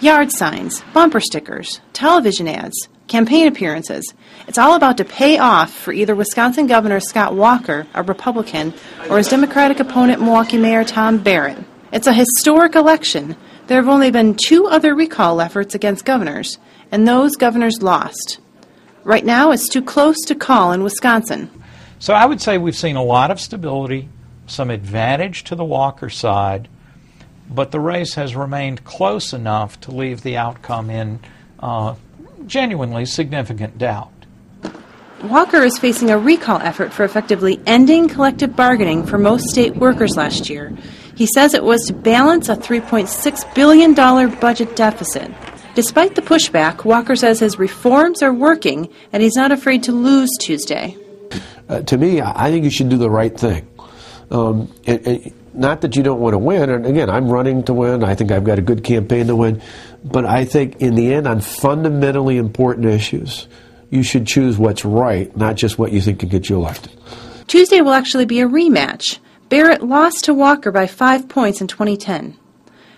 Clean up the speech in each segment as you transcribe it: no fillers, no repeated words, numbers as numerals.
Yard signs, bumper stickers, television ads, campaign appearances. It's all about to pay off for either Wisconsin Governor Scott Walker, a Republican, or his Democratic opponent, Milwaukee Mayor Tom Barrett. It's a historic election. There have only been 2 other recall efforts against governors, and those governors lost. Right now, it's too close to call in Wisconsin. So I would say we've seen a lot of stability, some advantage to the Walker side, but the race has remained close enough to leave the outcome in genuinely significant doubt. Walker is facing a recall effort for effectively ending collective bargaining for most state workers last year. He says it was to balance a $3.6 billion budget deficit. Despite the pushback, Walker says his reforms are working and he's not afraid to lose Tuesday. To me, I think you should do the right thing. Not that you don't want to win, and again, I'm running to win. I think I've got a good campaign to win. But I think in the end, on fundamentally important issues, you should choose what's right, not just what you think can get you elected. Tuesday will actually be a rematch. Barrett lost to Walker by 5 points in 2010.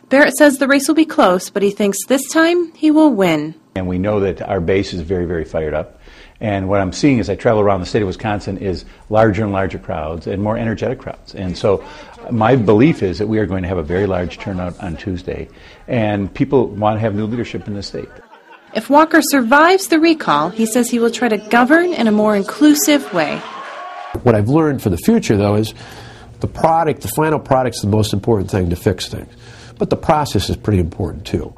Barrett says the race will be close, but he thinks this time he will win. And we know that our base is very, very fired up. And what I'm seeing as I travel around the state of Wisconsin is larger and larger crowds and more energetic crowds. And so my belief is that we are going to have a very large turnout on Tuesday. And people want to have new leadership in the state. If Walker survives the recall, he says he will try to govern in a more inclusive way. What I've learned for the future, though, is the final product is the most important thing to fix things. But the process is pretty important, too.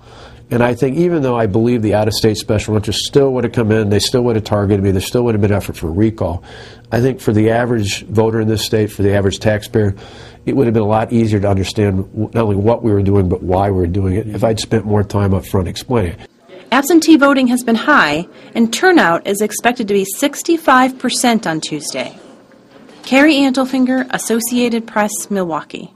And I think even though I believe the out-of-state special interests still would have come in, they still would have targeted me, there still would have been effort for recall, I think for the average voter in this state, for the average taxpayer, it would have been a lot easier to understand not only what we were doing, but why we were doing it if I'd spent more time up front explaining it. Absentee voting has been high, and turnout is expected to be 65% on Tuesday. Carrie Antelfinger, Associated Press, Milwaukee.